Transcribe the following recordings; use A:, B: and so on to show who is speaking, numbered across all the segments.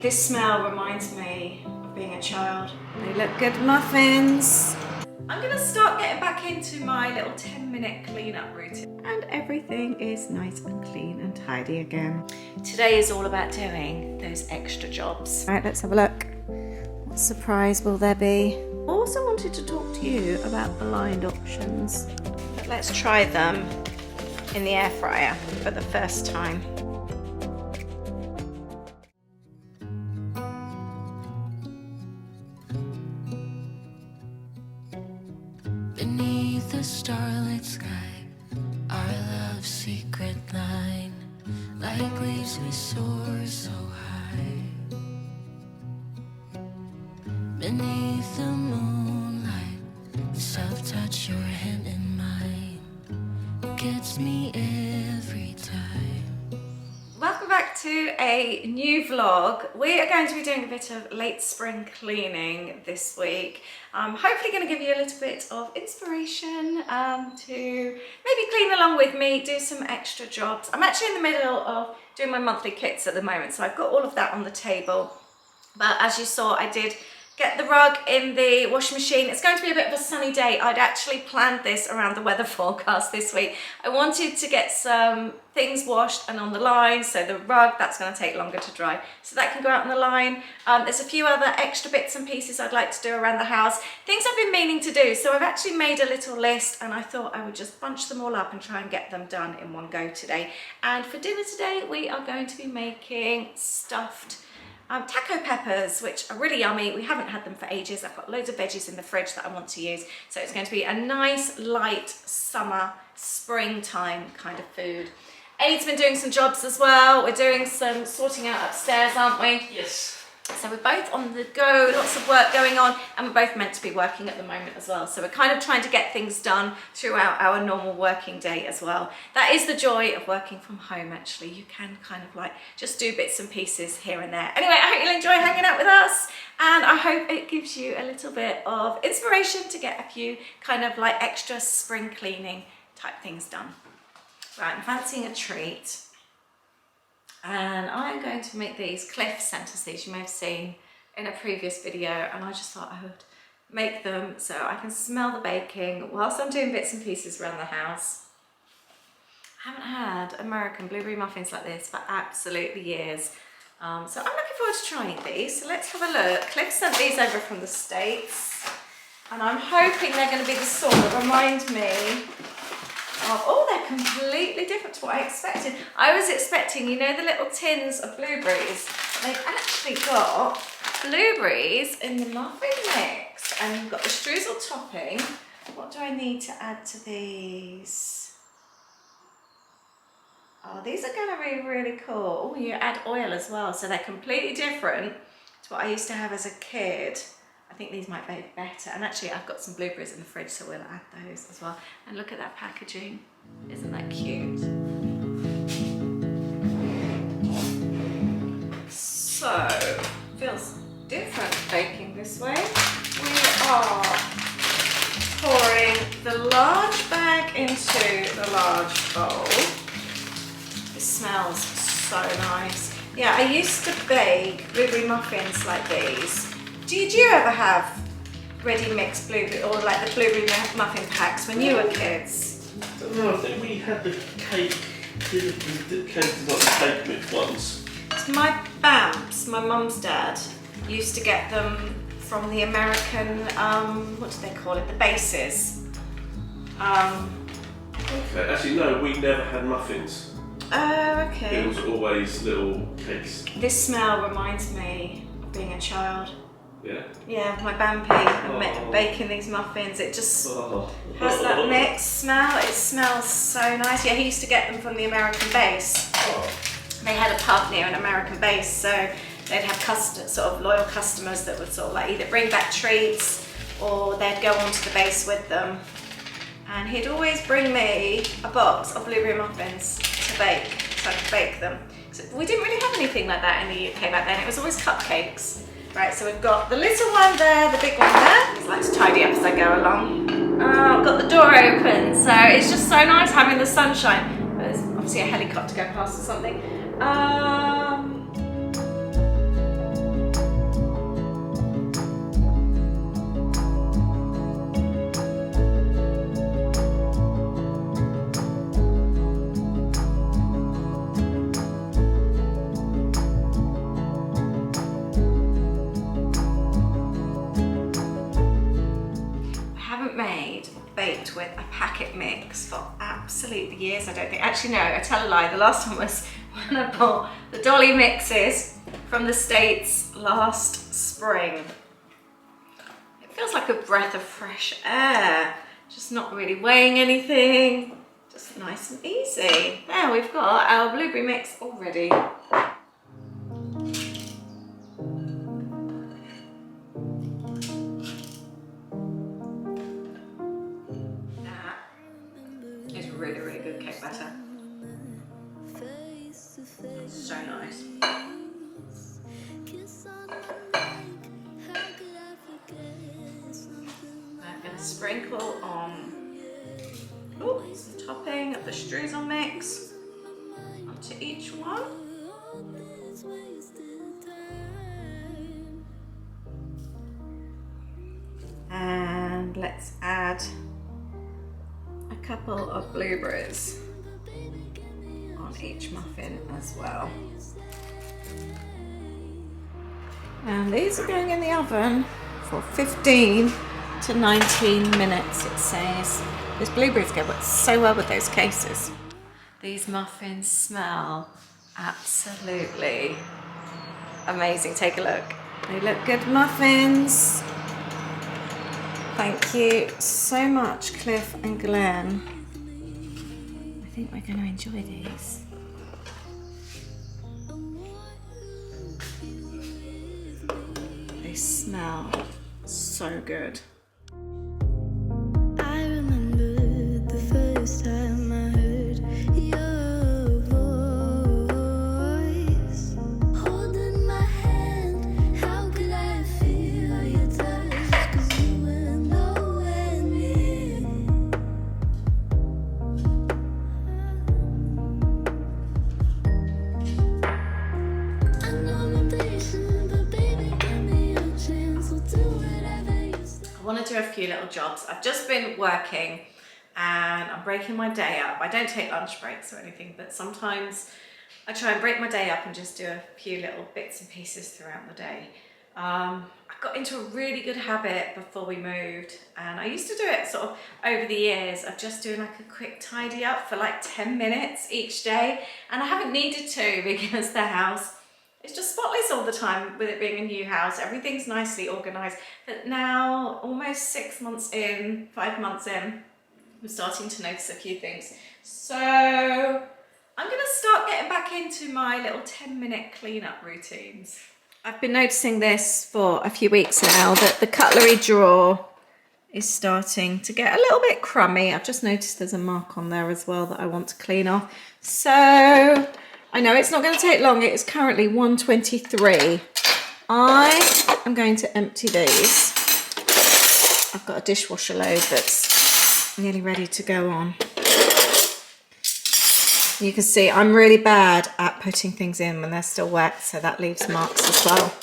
A: This smell reminds me of being a child. They look good muffins. I'm gonna start getting back into my little 10-minute clean-up routine. And everything is nice and clean and tidy again. Today is all about doing those extra jobs. All right, let's have a look. What surprise will there be? I also wanted to talk to you about blind options. But let's try them in the air fryer for the first time.
B: Beneath the starlit sky, our love's secret line, like leaves we soar so high. Beneath the moonlight, the soft touch your hand in mine gets me every time.
A: Welcome back to a new vlog. We are going to be doing a bit of late spring cleaning this week. I'm hopefully going to give you a little bit of inspiration to maybe clean along with me, do some extra jobs. I'm actually in the middle of doing my monthly kits at the moment, so I've got all of that on the table. But as you saw, I did get the rug in the washing machine. It's going to be a bit of a sunny day. I'd actually planned this around the weather forecast this week. I wanted to get some things washed and on the line, so the rug, that's going to take longer to dry, so that can go out on the line. There's a few other extra bits and pieces I'd like to do around the house, things I've been meaning to do, so I've actually made a little list and I thought I would just bunch them all up and try and get them done in one go today. And for dinner today we are going to be making stuffed taco peppers, which are really yummy. We haven't had them for ages. I've got loads of veggies in the fridge that I want to use. So it's going to be a nice, light, summer, springtime kind of food. Aid's been doing some jobs as well. We're doing some sorting out upstairs, aren't we?
C: Yes.
A: So we're both on the go, lots of work going on, and we're both meant to be working at the moment as well. So we're kind of trying to get things done throughout our normal working day as well. That is the joy of working from home, actually. You can kind of like just do bits and pieces here and there. Anyway, I hope you'll enjoy hanging out with us, and I hope it gives you a little bit of inspiration to get a few kind of like extra spring cleaning type things done. Right, I'm fancying a treat. And I'm going to make these Cliff centers. These you may have seen in a previous video, and I just thought I would make them so I can smell the baking whilst I'm doing bits and pieces around the house. I haven't had American blueberry muffins like this for absolutely years, so I'm looking forward to trying these. So let's have a look. Cliff sent these over from the States, and I'm hoping they're going to be the sort that remind me of, oh, they're completely different to what I expected. I was expecting, you know, the little tins of blueberries. They've actually got blueberries in the muffin mix, and you've got the streusel topping. What do I need to add to these? Oh, these are going to be really cool. Oh, you add oil as well, so they're completely different to what I used to have as a kid. I think these might be better, and actually I've got some blueberries in the fridge, so we'll add those as well. And look at that packaging, isn't that cute? So, feels different baking this way. We are pouring the large bag into the large bowl. It smells so nice. Yeah, I used to bake blueberry muffins like these. Did you ever have ready mixed blueberry, or like the blueberry muffin packs when you were kids?
C: No, I think we had the cake, the cake mix ones.
A: My Bamps, my mum's dad, used to get them from the American, what do they call it, the bases.
C: Okay, actually no, we never had muffins.
A: Oh, okay.
C: It was always little cakes.
A: This smell reminds me of being a child.
C: Yeah?
A: Yeah, my Bampy and baking these muffins. It just has that mixed smell. It smells so nice. Yeah, he used to get them from the American base. They had a pub near an American base, so they'd have sort of loyal customers that would sort of like either bring back treats or they'd go onto the base with them. And he'd always bring me a box of blueberry muffins to bake, so I could bake them. So we didn't really have anything like that in the UK back then. It was always cupcakes. Right, so we've got the little one there, the big one there. I just like to tidy up as I go along. I've got the door open, so it's just so nice having the sunshine. There's obviously a helicopter going past or something. worked with a packet mix for absolutely years, I don't think. Actually, no, I tell a lie. The last one was when I bought the Dolly mixes from the States last spring. It feels like a breath of fresh air. Just not really weighing anything. Just nice and easy. There, we've got our blueberry mix already. That is really, really good cake batter. So nice. I'm going to sprinkle on some topping of the streusel mix onto each one. And let's add a couple of blueberries on each muffin as well. And these are going in the oven for 15 to 19 minutes, it says. Those blueberries go so well with those cases. These muffins smell absolutely amazing. Take a look. They look good muffins. Thank you so much, Cliff and Glenn. I think we're going to enjoy these. They smell so good.
B: I remember the first time I heard your voice, holding my hand. How could I feel your touch? 'Cause you were nowhere near. I know I'm impatient, but baby, give me a chance. We'll do whatever you say.
A: I want to do a few little jobs. I've just been working and I'm breaking my day up. I don't take lunch breaks or anything, but sometimes I try and break my day up and just do a few little bits and pieces throughout the day. I got into a really good habit before we moved, and I used to do it sort of over the years of just doing like a quick tidy up for like 10 minutes each day, and I haven't needed to because the house is just spotless all the time with it being a new house. Everything's nicely organised. But now, almost 6 months in, 5 months in, I'm starting to notice a few things. So I'm going to start getting back into my little 10-minute clean-up routines. I've been noticing this for a few weeks now, that the cutlery drawer is starting to get a little bit crummy. I've just noticed there's a mark on there as well that I want to clean off. So I know it's not going to take long. It is currently 1:23. I am going to empty these. I've got a dishwasher load that's nearly ready to go on. You can see I'm really bad at putting things in when they're still wet, so that leaves marks as well.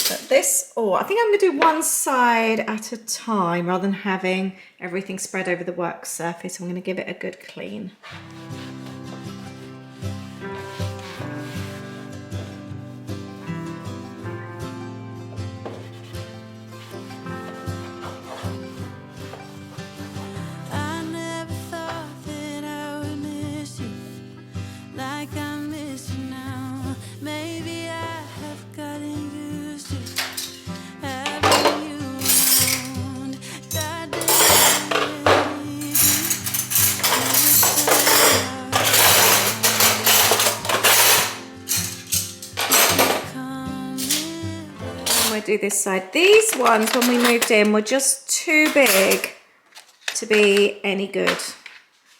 A: But this, I think I'm going to do one side at a time rather than having everything spread over the work surface. I'm going to give it a good clean.
B: I never thought that I would miss you like I miss you now. Maybe I have gotten used to having you around. God didn't leave you.
A: I'm going to do this side. These ones, when we moved in, were just too big to be any good.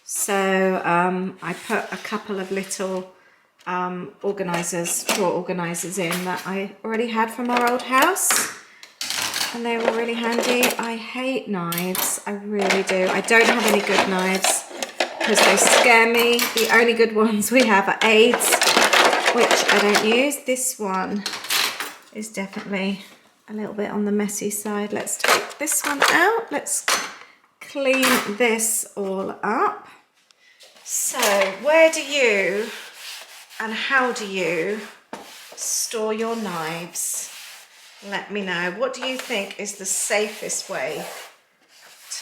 A: So I put a couple of little organisers, drawer organisers in that I already had from our old house, and they were really handy. I hate knives, I really do. I don't have any good knives because they scare me. The only good ones we have are aids, which I don't use. This one is definitely a little bit on the messy side. Let's take this one out. Let's clean this all up. So where do you and how do you store your knives? Let me know. What do you think is the safest way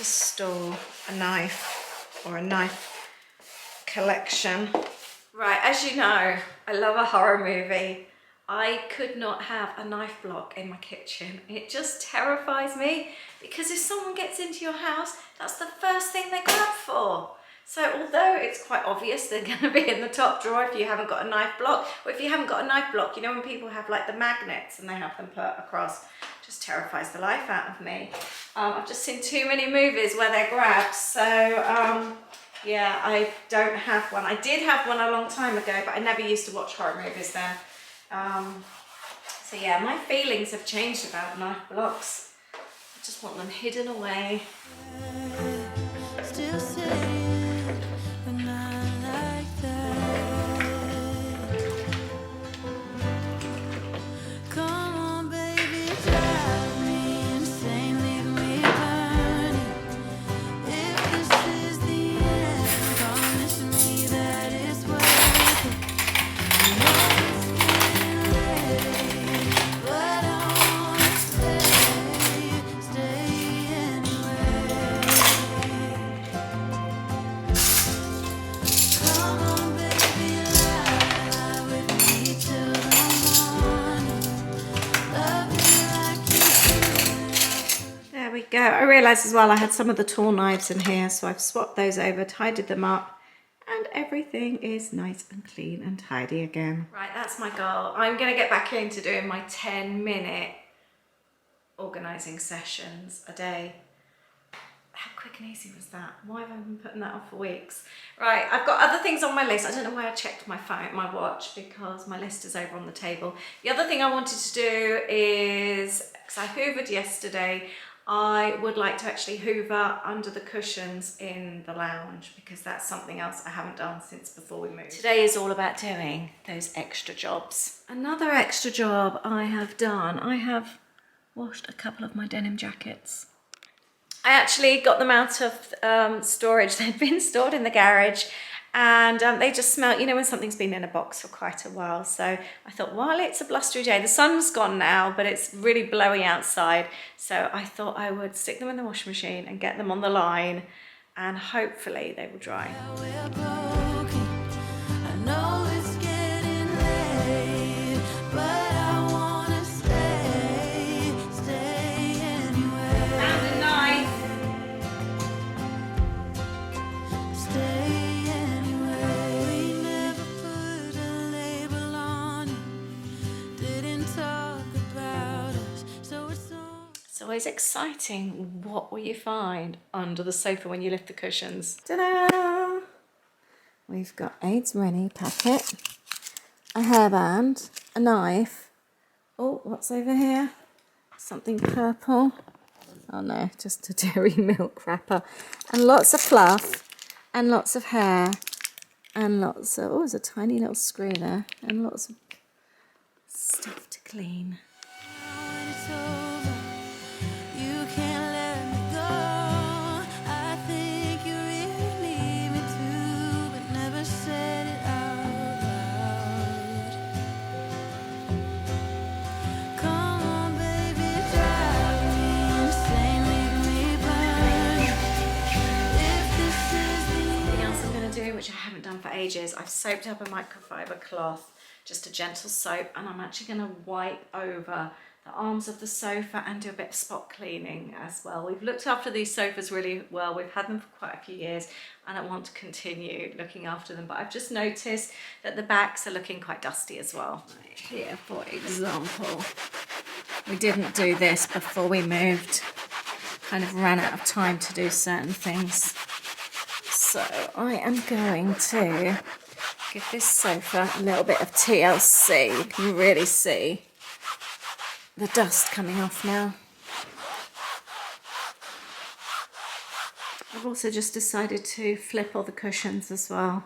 A: to store a knife or a knife collection. Right, as you know, I love a horror movie. I could not have a knife block in my kitchen. It just terrifies me because if someone gets into your house, that's the first thing they grab for. So although it's quite obvious they're going to be in the top drawer if you haven't got a knife block, or if you haven't got a knife block, you know when people have like the magnets and they have them put across, just terrifies the life out of me. I've just seen too many movies where they're grabbed, so yeah, I don't have one. I did have one a long time ago, but I never used to watch horror movies then. So yeah, my feelings have changed about knife blocks. I just want them hidden away.
B: Still saying, but not like that. Come on, baby, drive me insane, leave me burning. If this is the end, promise me that it's worth it. I know it's getting late, but I wanna stay anyway. Come on, baby, lie with me till the morning. Love me like you do.
A: There we go. I realised as well I had some of the tall knives in here, so I've swapped those over, tidied them up, and everything is nice and clean and tidy again. Right, that's my goal. I'm going to get back into doing my 10-minute organising sessions a day. How quick and easy was that? Why have I been putting that off for weeks? Right, I've got other things on my list. I don't know why I checked my phone, my watch, because my list is over on the table. The other thing I wanted to do is, because I hoovered yesterday, I would like to actually hoover under the cushions in the lounge because that's something else I haven't done since before we moved. Today is all about doing those extra jobs. Another extra job I have done, I have washed a couple of my denim jackets. I actually got them out of storage. They'd been stored in the garage and they just smell, you know, when something's been in a box for quite a while. So I thought, while it's a blustery day, the sun's gone now, but it's really blowy outside. So I thought I would stick them in the washing machine and get them on the line and hopefully they will dry.
B: We're broken. I know it's getting late, but I wanna stay anyway.
A: Found a knife.
B: Stay anyway. We never put a label on it. Didn't talk about us, so it's all.
A: It's always exciting. What will you find under the sofa when you lift the cushions? Ta-da! We've got AIDS Rennie packet, a hairband, a knife. Oh, what's over here? Something purple. Oh no, just a dairy milk wrapper. And lots of fluff, and lots of hair, and lots of, oh, there's a tiny little screw there, and lots of stuff to clean.
B: When it's over, you can't let me go. I think you really need me to, but never said it out loud. Come on, baby, drive me insane, leave me burning. If this is the
A: Something else I'm going to do, which I haven't done for ages, I've soaped up a microfiber cloth, just a gentle soap, and I'm actually going to wipe over the arms of the sofa and do a bit of spot cleaning as well. We've looked after these sofas really well. We've had them for quite a few years and I want to continue looking after them, but I've just noticed that the backs are looking quite dusty as well. Right here, for example, we didn't do this before we moved. Kind of ran out of time to do certain things. So I am going to give this sofa a little bit of TLC. You can really see the dust coming off now. I've also just decided to flip all the cushions as well,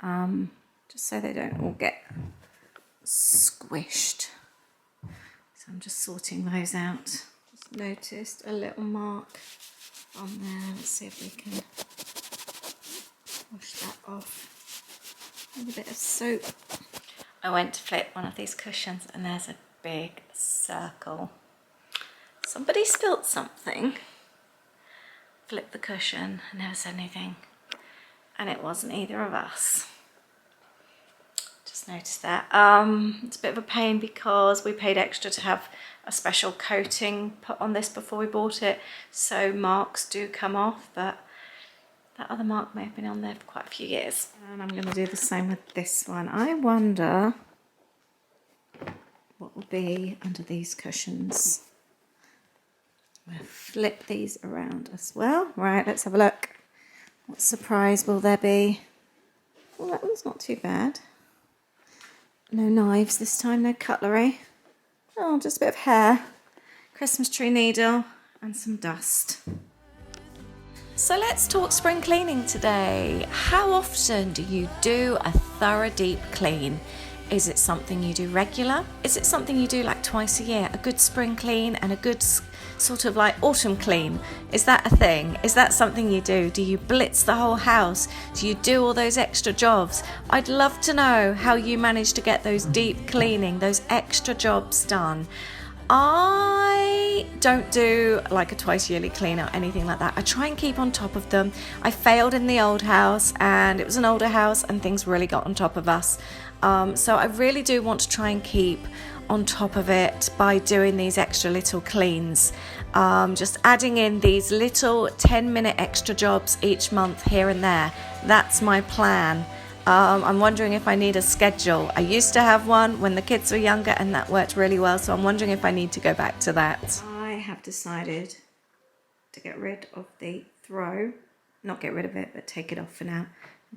A: just so they don't all get squished. So I'm just sorting those out. Just noticed a little mark on there. Let's see if we can wash that off with a bit of soap. I went to flip one of these cushions and there's a big circle. Somebody spilt something. flipped the cushion and never said anything. And it wasn't either of us. Just noticed that. It's a bit of a pain because we paid extra to have a special coating put on this before we bought it, so marks do come off, but that other mark may have been on there for quite a few years. And I'm going to do the same with this one. I wonder what will be under these cushions. I'm going to flip these around as well. Right, let's have a look. What surprise will there be? Well, that one's not too bad. No knives this time, no cutlery. Oh, just a bit of hair, Christmas tree needle and some dust. So let's talk spring cleaning today. How often do you do a thorough deep clean? Is it something you do regular? Is it something you do like twice a year? A good spring clean and a good sort of like autumn clean? Is that a thing? Is that something you do? Do you blitz the whole house? Do you do all those extra jobs? I'd love to know how you manage to get those deep cleaning, those extra jobs done. I don't do like a twice yearly clean or anything like that. I try and keep on top of them. I failed in the old house, and it was an older house and things really got on top of us. So I really do want to try and keep on top of it by doing these extra little cleans. Just adding in these little 10-minute extra jobs each month here and there. That's my plan. I'm wondering if I need a schedule. I used to have one when the kids were younger and that worked really well, so I'm wondering if I need to go back to that. I have decided to get rid of the throw. Not get rid of it, but take it off for now.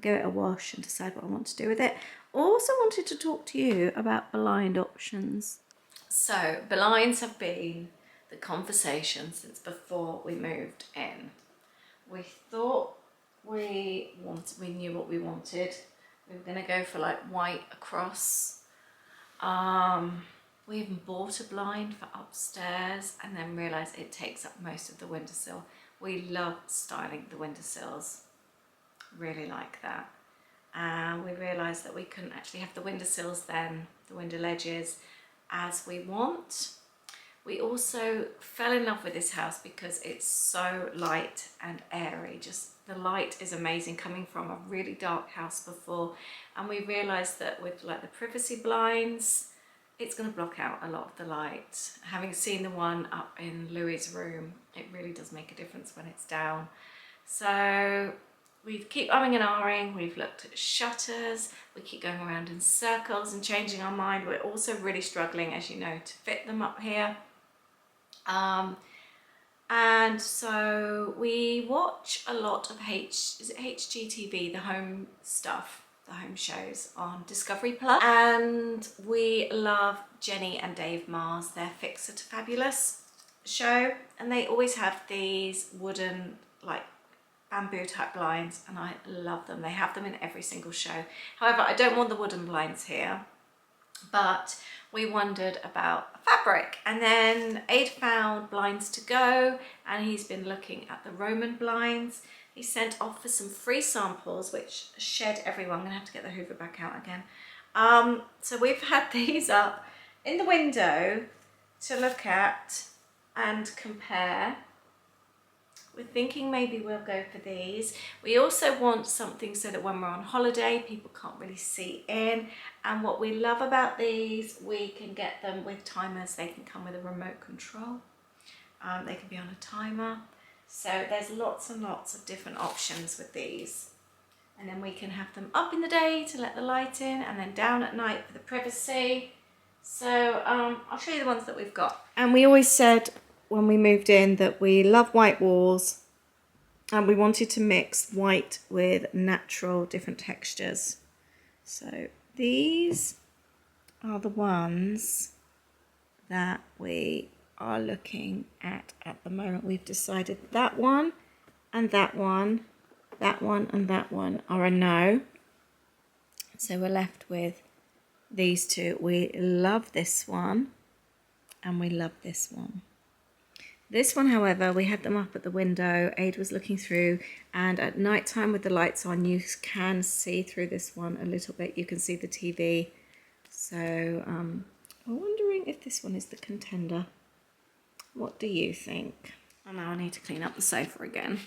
A: Give it a wash and decide what I want to do with it. Also wanted to talk to you about blind options. So blinds have been the conversation since before we moved in. We thought we knew what we wanted. We were going to go for like white across. We even bought a blind for upstairs and then realised it takes up most of the windowsill. We love styling the windowsills. Really like that. And we realised that we couldn't actually have the windowsills then, the window ledges, as we want. We also fell in love with this house because it's so light and airy. Just the light is amazing, coming from a really dark house before. And we realised that with like the privacy blinds, it's going to block out a lot of the light. Having seen the one up in Louis' room, it really does make a difference when it's down. So we keep umming and ahhing. We've looked at shutters. We keep going around in circles and changing our mind. We're also really struggling, as you know, to fit them up here. And so we watch a lot of HGTV, the home stuff, the home shows on Discovery Plus. And we love Jenny and Dave Mars, their Fixer to Fabulous show. And they always have these wooden, like, bamboo type blinds, and I love them. They have them in every single show. However, I don't want the wooden blinds here, but we wondered about fabric, and then Aid found Blinds to Go, and he's been looking at the Roman blinds. He sent off for some free samples, which shed everyone. I'm gonna have to get the Hoover back out again. So we've had these up in the window to look at and compare. We're thinking maybe we'll go for these. We also want something so that when we're on holiday, people can't really see in. And what we love about these, we can get them with timers. They can come with a remote control. They can be on a timer. So there's lots and lots of different options with these. And then we can have them up in the day to let the light in, and then down at night for the privacy. So I'll show you the ones that we've got. And we always said when we moved in that we love white walls, and we wanted to mix white with natural different textures. So these are the ones that we are looking at the moment. We've decided that one and that one, that one and that one are a no. So we're left with these two. We love this one and we love this one. This one, however, we had them up at the window. Aid was looking through, and at night time with the lights on, you can see through this one a little bit. You can see the TV. So I'm wondering if this one is the contender. What do you think? Oh, now I need to clean up the sofa again.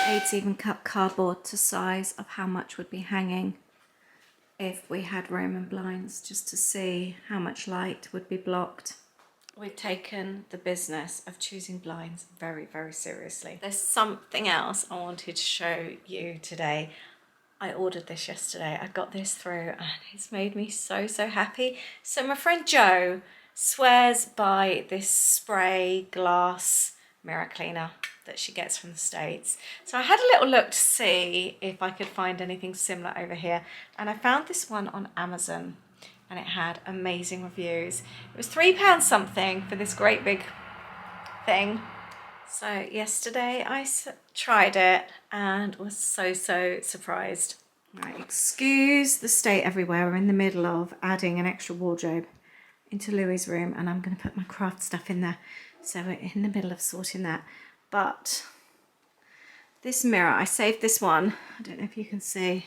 A: Aid's even cut cardboard to size of how much would be hanging if we had Roman blinds, just to see how much light would be blocked. We've taken the business of choosing blinds very, very seriously. There's something else I wanted to show you today. I ordered this yesterday. I got this through and it's made me so, so happy. So my friend Jo swears by this spray glass mirror cleaner that she gets from the States. So I had a little look to see if I could find anything similar over here. And I found this one on Amazon and it had amazing reviews. It was £3 something for this great big thing. So yesterday I tried it and was so, so surprised. Right, excuse the state everywhere. We're in the middle of adding an extra wardrobe into Louie's room and I'm going to put my craft stuff in there. So we're in the middle of sorting that. But this mirror, I saved this one. I don't know if you can see.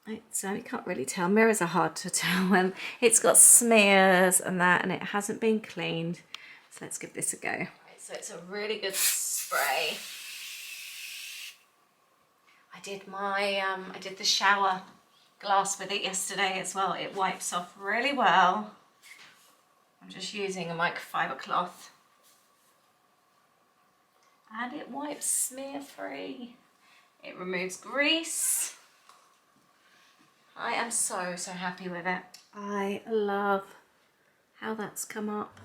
A: It's, you can't really tell. Mirrors are hard to tell. It's got smears and that, and it hasn't been cleaned. So let's give this a go. Right, so it's a really good spray. I did the shower glass with it yesterday as well. It wipes off really well. I'm just using a microfiber cloth. And it wipes smear free. It removes grease. I am so, so happy with it. I love how that's come up.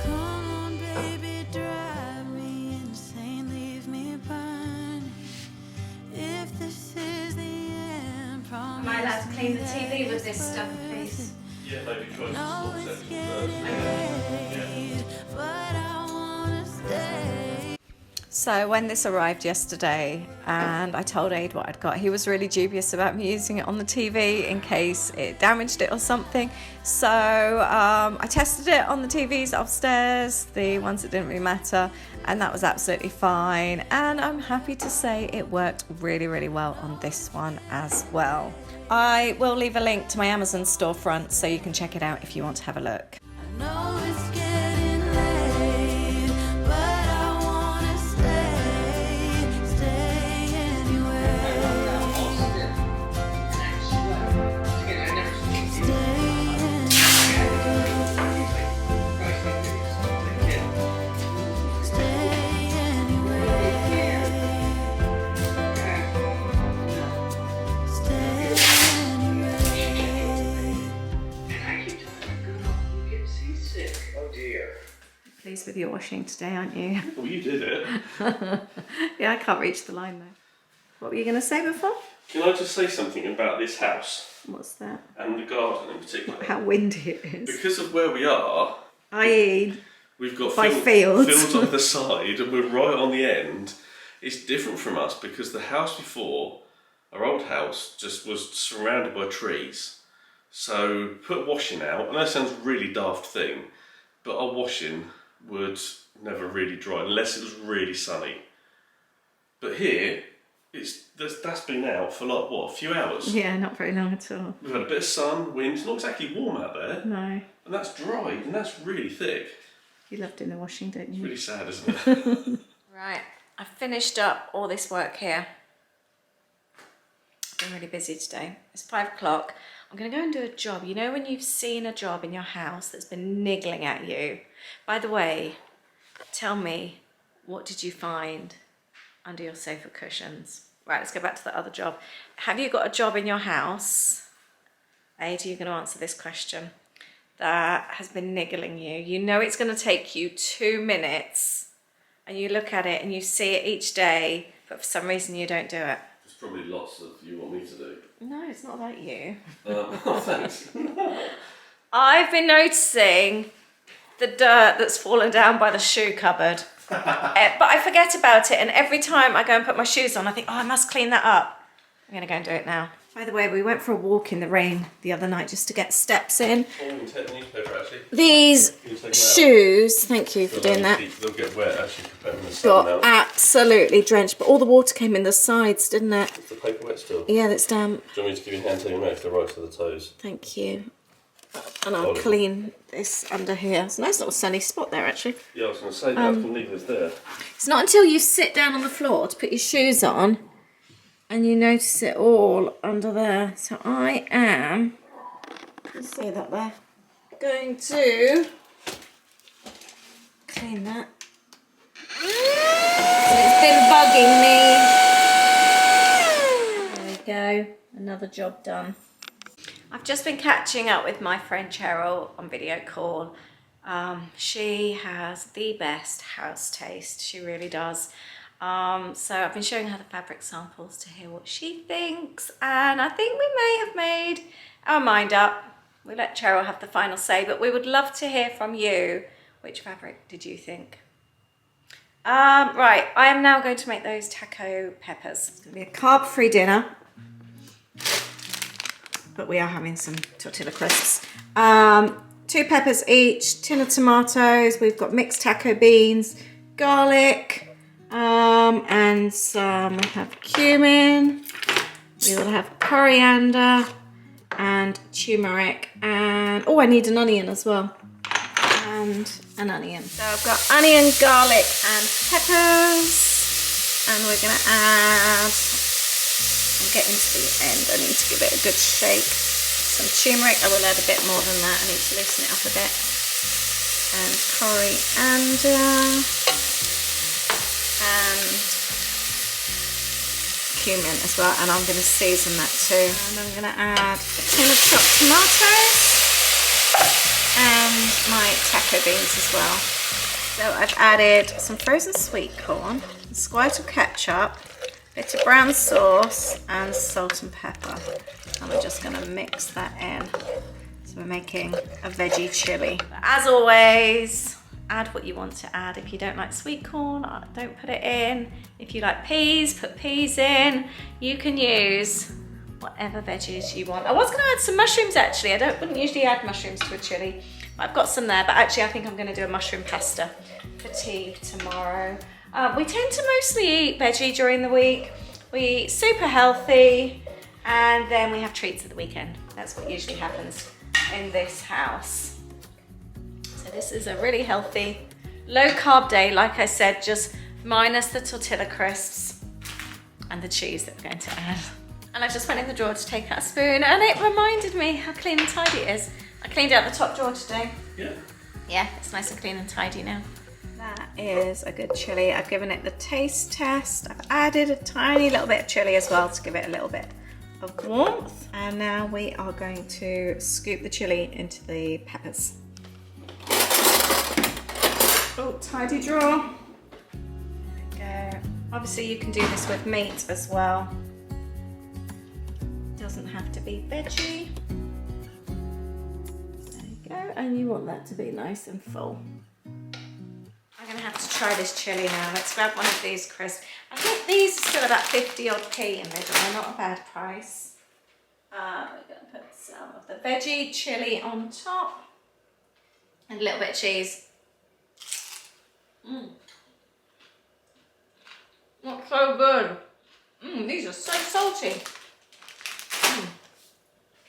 B: Come on, baby, drive me insane, leave me burning. If this is the end,
A: Am I allowed to clean the TV with this stuff, please?
C: Yeah, maybe try to
B: no,
C: small
B: it's
C: section
B: getting late, but I wanna stay.
A: So when this arrived yesterday and I told Aid what I'd got, he was really dubious about me using it on the TV in case it damaged it or something. So I tested it on the TVs upstairs, the ones that didn't really matter, and that was absolutely fine. And I'm happy to say it worked really, really well on this one as well. I will leave a link to my Amazon storefront so you can check it out if you want to have a look.
B: I know it's getting late, but I wanna stay anyway.
A: Pleased with your washing today, aren't you?
C: Well, you did it.
A: Yeah, I can't reach the line though. What were you going to say before?
C: Can I just say something about this house
A: What's that?
C: and the garden in particular?
A: How windy it is.
C: Because of where we are,
A: I.e.
C: we've got
A: by fields.
C: fields on the side and we're right on the end. It's different from us because the house before, our old house, just was surrounded by trees. So put washing out, and that sounds a really daft thing, but our washing would never really dry unless it was really sunny. But here, that's been out for like what, a few hours?
A: Yeah, not very long at all.
C: We've had a bit of sun, wind. It's not exactly warm out there,
A: No.
C: and that's dry, and that's really thick.
A: You love doing the washing, don't
C: It's
A: you?
C: really sad, isn't it?
A: Right, I've finished up all this work here. I've been really busy today. It's 5 o'clock. I'm going to go and do a job. You know when you've seen a job in your house that's been niggling at you? By the way, tell me, what did you find under your sofa cushions? Right, let's go back to the other job. Have you got a job in your house? Ada, you're going to answer this question. That has been niggling you. You know it's going to take you 2 minutes and you look at it and you see it each day, but for some reason you don't do it.
C: There's probably lots of you want me to do.
A: No, it's not like you.
C: Oh, thanks.
A: I've been noticing the dirt that's fallen down by the shoe cupboard. But I forget about it, and every time I go and put my shoes on, I think, oh, I must clean that up. I'm going to go and do it now. By the way, we went for a walk in the rain the other night just to get steps in.
C: Oh, you can take the newspaper actually.
A: These
C: Can you take them out?
A: shoes, thank you for doing that,
C: They'll get wet actually. Put them in the sun
A: got
C: now.
A: absolutely drenched, but all the water came in the sides, didn't it?
C: Is the paper wet still?
A: Yeah, that's damp.
C: Do you want me to give you a hand to your mouth, the right to the toes?
A: Thank you. And I'll clean this under here. It's a nice little sunny spot there, actually.
C: Yeah, I was going to say that. I can leave this there.
A: It's not until you sit down on the floor to put your shoes on and you notice it all under there. So I am, you see that there, going to clean that. So it's been bugging me. There we go, another job done. I've just been catching up with my friend Cheryl on video call. She has the best house taste, she really does. So I've been showing her the fabric samples to hear what she thinks, and I think we may have made our mind up. We'll let Cheryl have the final say, but we would love to hear from you. Which fabric did you think? Right, I am now going to make those taco peppers. It's going to be a carb-free dinner, but we are having some tortilla crisps. 2 peppers each, tin of tomatoes, we've got mixed taco beans, garlic, and some, we have cumin, we will have coriander and turmeric, and oh, I need an onion as well, and an onion. So I've got onion, garlic and peppers, and we're going to add, I'm getting to the end, I need to give it a good shake. Some turmeric, I will add a bit more than that, I need to loosen it up a bit. And coriander, and cumin as well, and I'm going to season that too. And I'm going to add a tin of chopped tomatoes and my taco beans as well. So I've added some frozen sweet corn, a squirt of ketchup, a bit of brown sauce and salt and pepper. And we're just going to mix that in. So we're making a veggie chili. As always, add what you want to add. If you don't like sweet corn, don't put it in. If you like peas, put peas in. You can use whatever veggies you want. I was going to add some mushrooms actually. Wouldn't usually add mushrooms to a chili, but I've got some there. But actually I think I'm going to do a mushroom pasta for tea tomorrow. We tend to mostly eat veggie during the week. We eat super healthy, and then we have treats at the weekend. That's what usually happens in this house. So this is a really healthy, low carb day, like I said, just minus the tortilla crisps and the cheese that we're going to add. And I just went in the drawer to take out a spoon, and it reminded me how clean and tidy it is. I cleaned out the top drawer today. Yeah, it's nice and clean and tidy now. That is a good chili. I've given it the taste test. I've added a tiny little bit of chili as well to give it a little bit of warmth. And now we are going to scoop the chili into the peppers. Oh, tidy drawer. There we go. Obviously you can do this with meat as well. Doesn't have to be veggie. There you go. And you want that to be nice and full. I'm going to have to try this chili now. Let's grab one of these crisps. I think these are still about 50 odd p in Lidl. They're not a bad price. We're going to put some of the veggie chili on top and a little bit of cheese. That's so good. These are so salty.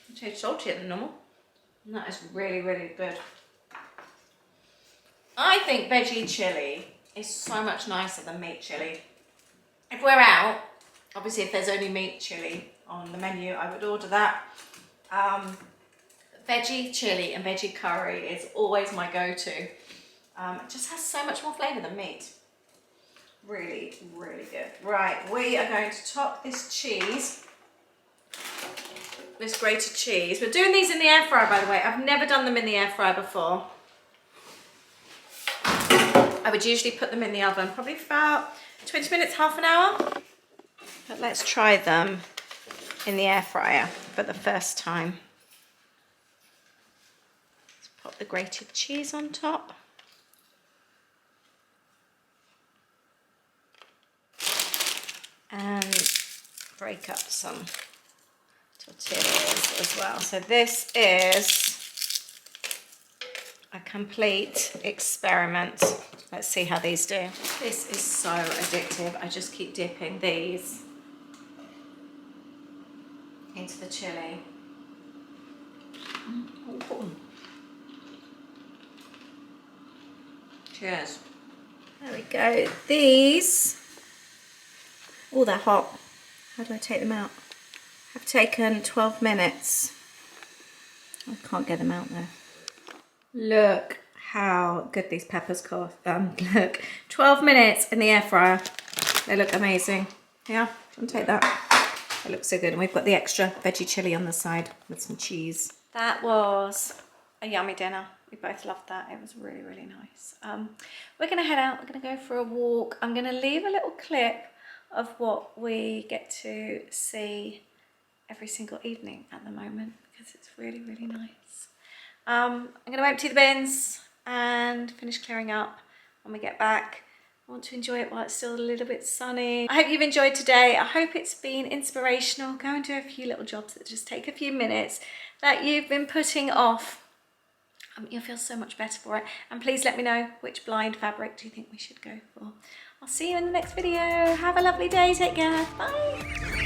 A: It tastes saltier than normal. And that is really, really good. I think veggie chili is so much nicer than meat chili. If we're out, obviously if there's only meat chili on the menu, I would order that. Veggie chili and veggie curry is always my go-to. It just has so much more flavour than meat. Really, really good. Right, we are going to top this cheese, this grated cheese. We're doing these in the air fryer, by the way. I've never done them in the air fryer before. I would usually put them in the oven, probably for about 20 minutes, half an hour. But let's try them in the air fryer for the first time. Let's pop the grated cheese on top. And break up some tortillas as well. So this is a complete experiment. Let's see how these do. This is so addictive. I just keep dipping these into the chili. Cheers. There we go. These, oh, they're hot. How do I take them out? Have taken 12 minutes. I can't get them out there. Look how good these peppers cost. Look, 12 minutes in the air fryer. They look amazing. Yeah, do you want to take that? It looks so good. And we've got the extra veggie chili on the side with some cheese. That was a yummy dinner. We both loved that. It was really, really nice. We're going to head out. We're going to go for a walk. I'm going to leave a little clip of what we get to see every single evening at the moment because it's really, really nice. I'm going to empty the bins and finish clearing up when we get back. I want to enjoy it while it's still a little bit sunny. I hope you've enjoyed today. I hope it's been inspirational. Go and do a few little jobs that just take a few minutes that you've been putting off. You'll feel so much better for it. And please let me know which blind fabric do you think we should go for. I'll see you in the next video. Have a lovely day. Take care. Bye.